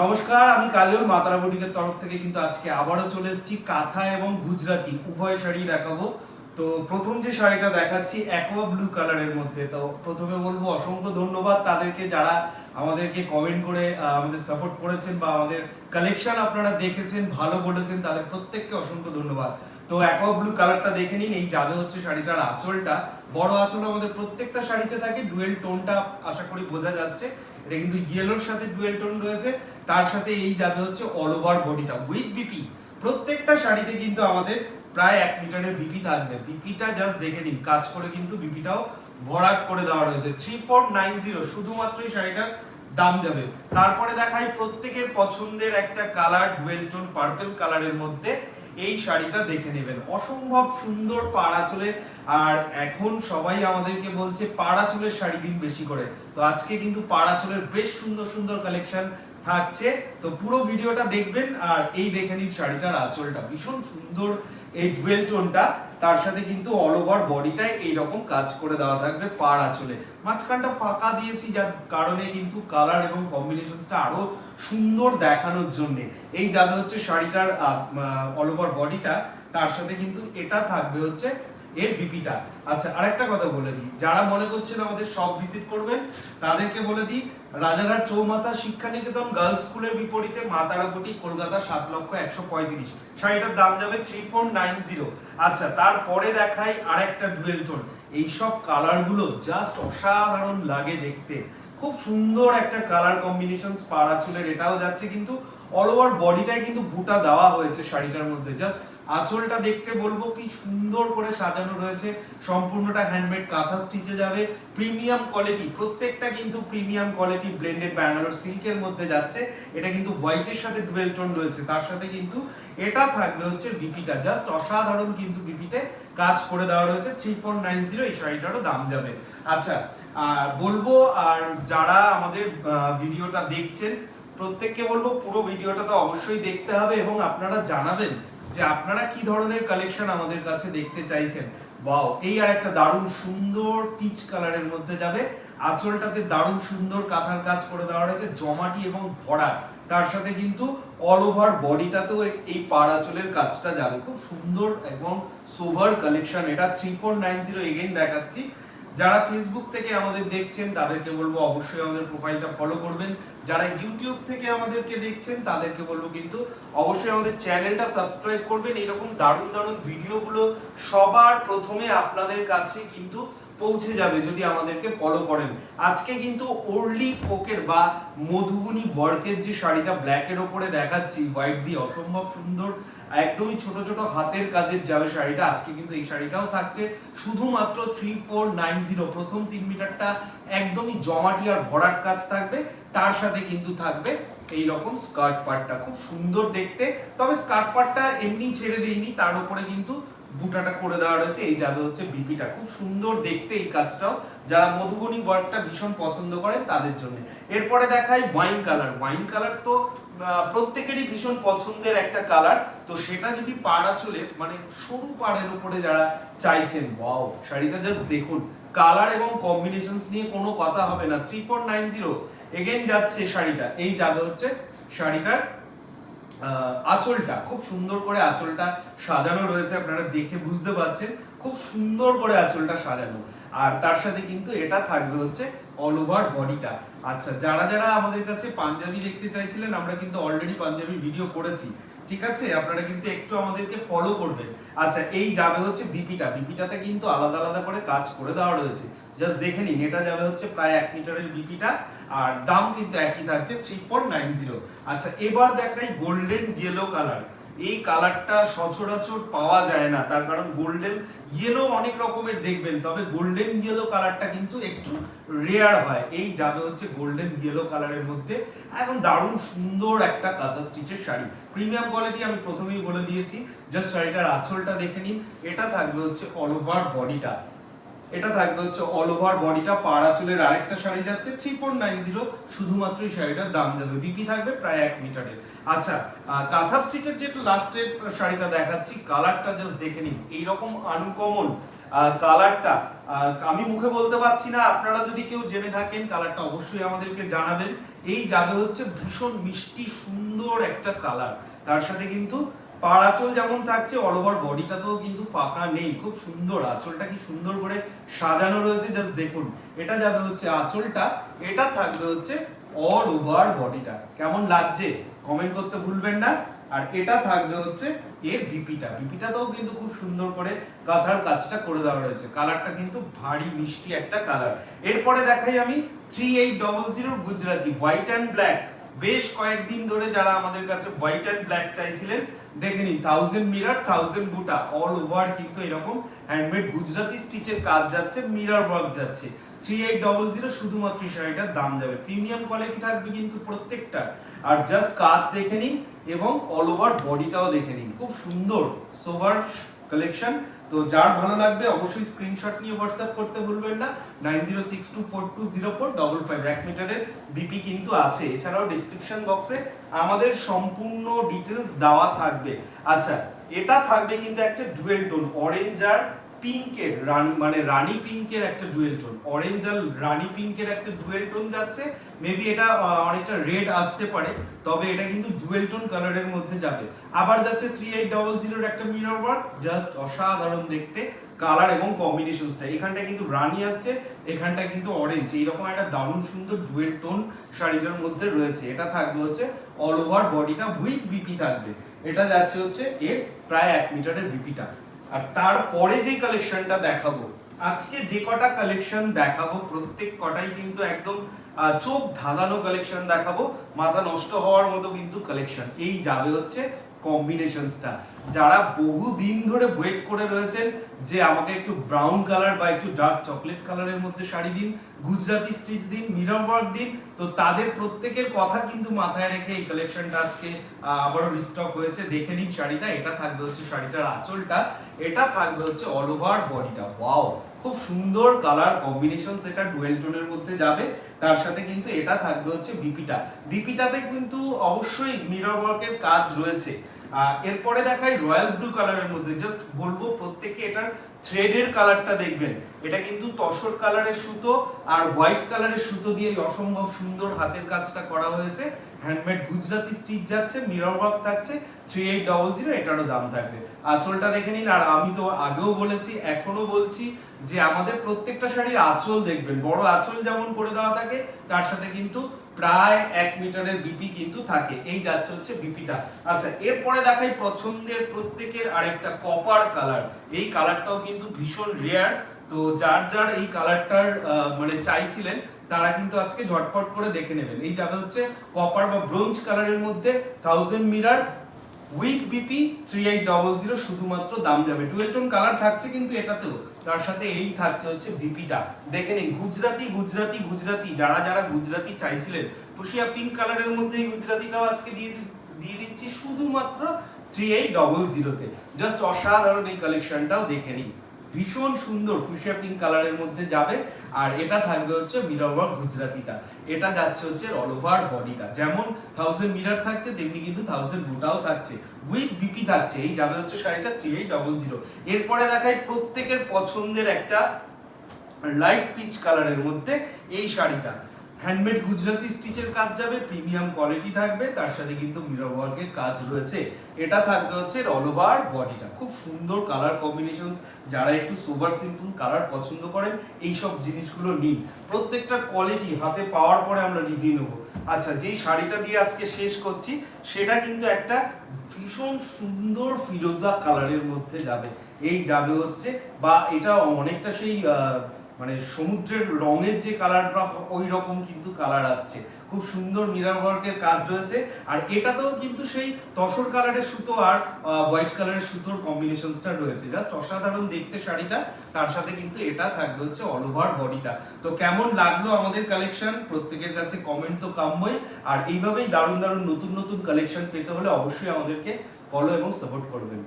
নমস্কার, আমি কাজল মাতারা বুটিকের তরফ থেকে কিন্তু আজকে আবারও চলে এসেছি কাঁথা এবং গুজরাটি উভয় শাড়ি দেখাবো। তো প্রথম যে শাড়িটা দেখাচ্ছি অ্যাকোয়া ব্লু কালারের মধ্যে। তো প্রথমে বলবো অসংখ্য ধন্যবাদ তাদেরকে যারা আমাদেরকে কমেন্ট করে আমাদের সাপোর্ট করেছেন বা আমাদের কালেকশন আপনারা দেখেছেন, ভালো বলেছেন, তাদের প্রত্যেককে অসংখ্য ধন্যবাদ। তো অ্যাকোয়া ব্লু কালারটা দেখে নিন। এই যাবে হচ্ছে শাড়িটার আঁচলটা, বড় আঁচল আমাদের প্রত্যেকটা শাড়িতে থাকে, ডুয়েল টোনটা আশা করি বোঝা যাচ্ছে। এটা কিন্তু ইয়েলোর সাথে ডুয়েল টোন রয়েছে, তার সাথে এই যাবে হচ্ছে অল ওভার বডিটা উইথ বিপি। প্রত্যেকটা শাড়িতে কিন্তু আমাদের প্রায় 1 মিটারের বিপি থাকবে। বিপিটা জাস্ট দেখে নিন, কাজ করে কিন্তু বিপিটাও ভরাট করে দেওয়া রয়েছে। 3490 শুধুমাত্র এই শাড়িটার দাম যাবে। তারপরে দেখাই প্রত্যেকের পছন্দের একটা কালার, ডুয়েল টোন পার্পল কালারের মধ্যে এই শাড়িটা দেখে নেবেন। অসম্ভব সুন্দর পাড়া চলে, আর এখন সবাই আমাদেরকে বলছে পাড়া চুলের শাড়ি দিন বেশি করে। তো আজকে কিন্তু পাড়া চুলের বেশ সুন্দর সুন্দর কালেকশন থাকছে, তো পুরো ভিডিওটা দেখবেন। আর এই দেখে নিন শাড়িটার আঁচলটা ভীষণ সুন্দর, এই ডুয়েল টোনটা, তার সাথে কিন্তু অল ওভার বডিটায় এইরকম কাজ করে দেওয়া থাকবে পাড় আঁচলে। মাঝখানটা ফাঁকা দিয়েছি যার কারণে কিন্তু কালার এবং কম্বিনেশনসটা আরো সুন্দর দেখানোর জন্য। এই যাবে হচ্ছে শাড়িটার অল ওভার বডিটা, তার সাথে কিন্তু এটা থাকবে হচ্ছে এর বিপিটা। আচ্ছা, আরেকটা কথা বলে দিই, যারা মনে করছেন আমাদের সব ভিজিট করবেন তাদেরকে বলে দিই, রাজারহাট চৌমাথা শিক্ষানিকেতন গার্লস স্কুলের বিপরীতে মাতারাপটি, কলকাতা 7,135,000। শাড়িটার দাম যাবে 3490। আচ্ছা, তারপরে দেখাই আরেকটা ডুয়েল টোন। এইসব কালারগুলো জাস্ট অসাধারণ লাগে দেখতে, খুব সুন্দর একটা কালার কম্বিনেশন পাড়া চুলের। এটাও যাচ্ছে কিন্তু অল ওভার বডিটাই কিন্তু বুটা দেওয়া হয়েছে শাড়িটার মধ্যে। জাস্ট আঁচলটা দেখতে বলবো কি সুন্দর করে সাজানো রয়েছে, সম্পূর্ণটা হ্যান্ডমেড কাঁথা স্টিচে যাবে, প্রিমিয়াম কোয়ালিটি, প্রত্যেকটা কিন্তু প্রিমিয়াম কোয়ালিটি ব্লেন্ডেড ব্যাঙ্গালোর সিল্কের মধ্যে যাচ্ছে। এটা কিন্তু হোয়াইটের সাথে ডুয়েল টোন রয়েছে, তার সাথে কিন্তু এটা থাকবে হচ্ছে বিপিটা, জাস্ট অসাধারণ কিন্তু বিপিতে কাজ করে দেওয়া রয়েছে। 3490 এই শাড়িটারও দাম যাবে। আচ্ছা, আর বলবো, আর যারা আমাদের ভিডিওটা দেখছেন প্রত্যেককে বলবো পুরো ভিডিওটা তো অবশ্যই দেখতে হবে এবং আপনারা জানাবেন যে আপনারা কি ধরনের কালেকশন আমাদের কাছে দেখতে চাইছেন। ওয়াও, এই আর একটা দারুণ সুন্দর পিচ কালারের মধ্যে যাবে। আঁচলটাতে দারুণ সুন্দর কাঁথার কাজ করে দেওয়া হয়েছে, জমাটি এবং ভরা, তার সাথে কিন্তু অল ওভার বডিটাতেও এই পাড় আঁচলের কাজটা যাবে। খুব সুন্দর এবং সোভার কালেকশন এটা। 3490 এগেইন দেখাচ্ছি। যারা ফেসবুক থেকে আমাদের দেখছেন তাদেরকে বলবো অবশ্যই আমাদের প্রোফাইলটা ফলো করবেন। যারা ইউটিউব থেকে আমাদেরকে দেখছেন তাদেরকে বলবো কিন্তু অবশ্যই আমাদের চ্যানেলটা সাবস্ক্রাইব করবেন। এরকম দারুণ দারুণ ভিডিওগুলো সবার প্রথমে আপনাদের কাছে কিন্তু পৌঁছে যাবে যদি আমাদেরকে ফলো করেন। আজকে কিন্তু ওর্লি কোকের বা মধুবনী ওয়ার্কের যে শাড়িটা ব্ল্যাকের ওপরে দেখাচ্ছি হোয়াইট দিয়ে, অসম্ভব সুন্দর, একদমই ছোট ছোট হাতের কাজের যাবে শাড়িটা। আজকে কিন্তু এই শাড়িটাও থাকছে শুধুমাত্র 3490। প্রথম 3 মিটারটা একদমই জমাটি আর ভরাট কাজ থাকবে, তার সাথে কিন্তু থাকবে এই রকম স্কার্ট পার্টটা, খুব সুন্দর দেখতে। তবে স্কার্ট পার্টটা এমনি ছেড়ে দেইনি, তার উপরে কিন্তু বুটাটা করে দেওয়া রয়েছে। এই যাবে হচ্ছে বিপিটা, খুব সুন্দর দেখতে এই কাজটাও। যারা মধুবনী ওয়ার্কটা ভীষণ পছন্দ করেন তাদের জন্য। এরপরে দেখাই ওয়াইন কালার। ওয়াইন কালার তো প্রত্যেকেরই ভীষণ পছন্দের একটা কালার। তো সেটা যদি পাড় আঁচলে মানে সরু পাড়ের উপরে যারা চাইছেন, ওয়াও শাড়িটা জাস্ট দেখুন, কালার এবং কম্বিনেশনস নিয়ে কোনো কথা হবে না। 3490 এগেইন যাচ্ছে শাড়িটা। এই যাবে হচ্ছে শাড়িটার আঁচলটা, খুব সুন্দর করে আঁচলটা সাজানো রয়েছে, আপনারা দেখে বুঝতে পারছেন খুব সুন্দর করে আঁচলটা সাজানো। আর তার সাথে কিন্তু এটা থাকবে হচ্ছে অল ওভার বডিটা। আচ্ছা, যারা যারা আমাদের কাছে পাঞ্জাবি দেখতে চাইছিলেন, আমরা কিন্তু অলরেডি পাঞ্জাবি ভিডিও করেছি, ঠিক আছে? আপনারা কিন্তু একটু আমাদেরকে ফলো করবেন। আচ্ছা, এই যাবে হচ্ছে বিপিটা। বিপিটাতে কিন্তু আলাদা আলাদা করে কাজ করে দেওয়া রয়েছে, জাস্ট দেখে নিন। এটা যাবে হচ্ছে প্রায় 1 মিটারের বিপিটা, আর দাম কিন্তু একই থাকছে 3490। আচ্ছা, এবার দেখাই গোল্ডেন ইয়েলো কালার। এই কালারটা সচরাচর পাওয়া যায় না, তার কারণ গোল্ডেন ইয়েলো অনেক রকমের দেখবেন, তবে গোল্ডেন ইয়েলো কালারটা কিন্তু একটু রেয়ার হয়। এই যাবে হচ্ছে গোল্ডেন ইয়েলো কালারের মধ্যে এখন দারুণ সুন্দর একটা কাঁথা স্টিচের শাড়ি, প্রিমিয়াম কোয়ালিটি। আমি প্রথমেই বলে দিয়েছি, জাস্ট শাড়িটার আঁচলটা দেখে নিন। এটা থাকবে হচ্ছে অল ওভার বডিটা, এটা থাকবে হচ্ছে অল ওভার বডিটা। পাড়া চুলের আরেকটা শাড়ি যাচ্ছে 3490, শুধুমাত্র এই শাড়িটার দাম যাবে। বিপি থাকবে প্রায় 1 মিটারের। আচ্ছা, কাঁথা স্টিচের যেটা লাস্টের শাড়িটা দেখাচ্ছি, কালারটা জাস্ট দেখে নিন। এইরকম আনকমন কালারটা আমি মুখে বলতে পারছি না, আপনারা যদি কেউ জেনে থাকেন কালারটা অবশ্যই আমাদেরকে জানাবেন। এই যাবে হচ্ছে ভীষণ মিষ্টি সুন্দর একটা কালার, তার সাথে কিন্তু পাড় আঁচল যেমন থাকছে অল ওভার বডিটাতেও কিন্তু ফাঁকা নেই, খুব সুন্দর আঁচলটা কি সুন্দর করে সাজানো রয়েছে, জাস্ট দেখুন। এটা যাবে হচ্ছে আঁচলটা, এটা থাকবে হচ্ছে অল ওভার বডিটা। কেমন লাগছে কমেন্ট করতে ভুলবেন না। আর এটা থাকবে হচ্ছে এর বিপিটাতেও কিন্তু খুব সুন্দর করে কাঁথার কাজটা করে দেওয়া রয়েছে। কালারটা কিন্তু ভারী মিষ্টি একটা কালার। এরপরে দেখাই আমি 3800 গুজরাটি হোয়াইট অ্যান্ড ব্ল্যাক। বেশ কয়েকদিন ধরে যারা আমাদের কাছে হোয়াইট অ্যান্ড ব্ল্যাক চাইছিলেন, দেখে নিন 1000 মিরর 1000 বুটা অল ওভার কিন্তু এরকম হ্যান্ডমেড গুজরাটি স্টিচের কাজ যাচ্ছে, মিরর ওয়ার্ক যাচ্ছে। 3800 শুধুমাত্র শাড়িটার দাম যাবে। প্রিমিয়াম কোয়ালিটি থাকবে কিন্তু প্রত্যেকটা। আর জাস্ট কাজ দেখে নিন এবং অল ওভার বডিটাও দেখে নিন, খুব সুন্দর সোভার কালেকশন। তো যার ভালো লাগবে অবশ্যই স্ক্রিনশট নিয়ে হোয়াটসঅ্যাপ করতে ভুলবেন না। 9062420455 1 মিটারের বিপি কিন্তু আছে। এছাড়াও ডেসক্রিপশন বক্সে আমাদের সম্পূর্ণ ডিটেলস দেওয়া থাকবে। আচ্ছা, এটা থাকবে কিন্তু একটা ডুয়েল টোন, অরেঞ্জ আর পিঙ্কের মানে রানী পিঙ্কের একটা ডুয়েল টোন, অরেঞ্জ আর রানী পিঙ্কের একটা ডুয়েল টোন যাচ্ছে। মেবি এটা অনেকটা রেড আসতে পারে, তবে এটা কিন্তু ডুয়েল টোন কালারের মধ্যে যাবে। আবার যাচ্ছে 3800 এর একটা মিরর ওয়ার্ক, জাস্ট অসাধারণ দেখতে কালার এবং কম্বিনেশনসটা। এখানটা কিন্তু রানী আসছে, এখানটা কিন্তু অরেঞ্জ, এইরকম একটা দারুণ সুন্দর ডুয়েল টোন শাড়িটার মধ্যে রয়েছে। এটা থাকবে হচ্ছে অল ওভার বডিটা উইথ বিপি থাকবে। এটা যাচ্ছে হচ্ছে এর প্রায় 1 মিটারের বিপিটা। আর তারপরে যে কালেকশনটা দেখাবো, আজকে যে কটা কালেকশন দেখাবো প্রত্যেক কটাই কিন্তু একদম চোখ ধাঁধানো কালেকশন দেখাবো, মাথা নষ্ট হওয়ার মতো কিন্তু কালেকশন। এই যাবে হচ্ছে কম্বিনেশনসটা। যারা বহু দিন ধরে ওয়েট করে রয়েছেন যে আমাকে একটু ব্রাউন কালার বা একটু ডার্ক চকলেট কালারের মধ্যে শাড়ি দিন, গুজরাটি স্টিচ দিন, মিরর ওয়ার্ক দিন, তো তাদের প্রত্যেকের কথা কিন্তু মাথায় রেখে এই কালেকশনটা আজকে আবারও রিস্টক হয়েছে। দেখে নিন শাড়িটা। এটা থাকবে হচ্ছে শাড়িটার আঁচলটা, এটা থাকবে হচ্ছে অল ওভার বডিটা। ওয়াও, খুব সুন্দর কালার কম্বিনেশন, সেটা ডুয়েল টোনের মধ্যে যাবে। তার সাথে কিন্তু এটা থাকবে হচ্ছে বিপিটাতে কিন্তু অবশ্যই মিরর ওয়ার্কের কাজ রয়েছে। এরপরে দেখাই রয়্যাল ব্লু কালারের মধ্যে। জাস্ট বলবো প্রত্যেককে এটার থ্রেডের কালারটা দেখবেন। এটা কিন্তু তসর কালারের সুতো আর হোয়াইট কালারের সুতো দিয়ে অসম্ভব সুন্দর হাতের কাজটা করা হয়েছে। হ্যান্ডমেড গুজরাটি স্টিচ যাচ্ছে, মিরর ওয়ার্ক থাকছে। 3800 এটারও দাম থাকবে। আঁচলটা দেখে নিন। আর আমি তো আগেও বলেছি, এখনো বলছি যে আমাদের প্রত্যেকটা শাড়ির আঁচল দেখবেন, বড় আঁচল যেমন করে দেওয়া থাকে, তার সাথে কিন্তু প্রায় 1 মিটারের বিপি কিন্তু থাকে। এই যাচ্ছে হচ্ছে বিপিটা। আচ্ছা, এরপরে দেখাই পছন্দের প্রত্যেকের আরেকটা কপার কালার। এই কালারটাও কিন্তু ভীষণ রেয়ার, তো যার যার এই কালারটার মানে চাইছিলেন তারা কিন্তু আজকে ঝটপট করে দেখে নেবেন। এই যাবে হচ্ছে কপার বা ব্রোঞ্জ কালারের মধ্যে 1000 মিরর উইথ বিপি 3800 শুধুমাত্র দাম যাবে। ডুয়েল টোন কালার থাকছে কিন্তু এটাতেও, তার সাথে এই থাকছে হচ্ছে বিপিটা। দেখে নিন, গুজরাটি গুজরাটি গুজরাটি, যারা যারা গুজরাটি চাইছিলেন, ফুসিয়া পিঙ্ক কালারের মধ্যে এই গুজরাটিটাও আজকে দিয়ে দিচ্ছি শুধুমাত্র 3800 তে। জাস্ট অসাধারণ এই কালেকশনটাও দেখে নিন, ভীষণ সুন্দর ফুসিয়া পিঙ্ক কালারের মধ্যে যাবে। আর এটা থাকবে হচ্ছে মিরর ওয়ার্ক গুজরাটিটা। এটা যাচ্ছে হচ্ছে অল ওভার বডিটা, যেমন 1000 মিরর থাকছে তেমনি কিন্তু 1000 বুটাও থাকছে, উইথ বিপি থাকছে। এই যাবে হচ্ছে শাড়িটা 3800। এরপরে দেখাই প্রত্যেকের পছন্দের একটা লাইট পিচ কালারের মধ্যে এই শাড়িটা। হ্যান্ডমেড গুজরাটি স্টিচের কাজ যাবে, প্রিমিয়াম কোয়ালিটি থাকবে, তার সাথে কিন্তু মিরর ওয়ার্কের কাজ রয়েছে। এটা থাকবে হচ্ছে অল ওভার বডিটা। খুব সুন্দর কালার কম্বিনেশনস। যারা একটু সুপার সিম্পল কালার পছন্দ করেন, এই সব জিনিসগুলো নিন। প্রত্যেকটা কোয়ালিটি হাতে পাওয়ার পরে আমরা রিভিউ নেব। আচ্ছা, যেই শাড়িটা দিয়ে আজকে শেষ করছি সেটা কিন্তু একটা ভীষণ সুন্দর ফিরোজা কালারের মধ্যে যাবে। এই যাবে হচ্ছে, বা এটা অনেকটা সেই মানে সমুদ্রের রঙের যে কালারটা ওই রকম কিন্তু কালার আসছে। খুব সুন্দর মিরর ওয়ার্কের কাজ রয়েছে। আর এটাতেও কিন্তু সেই তসর কালারের সুতো আর হোয়াইট কালারের সুতোর কম্বিনেশনসটা রয়েছে। জাস্ট অসাধারণ দেখতে শাড়িটা। তার সাথে কিন্তু এটা থাকবে হচ্ছে অল ওভার বডিটা। তো কেমন লাগলো আমাদের কালেকশন, প্রত্যেকের কাছে কমেন্ট তো কাম্যই। আর এইভাবেই দারুণ দারুণ নতুন নতুন কালেকশন পেতে হলে অবশ্যই আমাদেরকে ফলো এবং সাপোর্ট করবেন।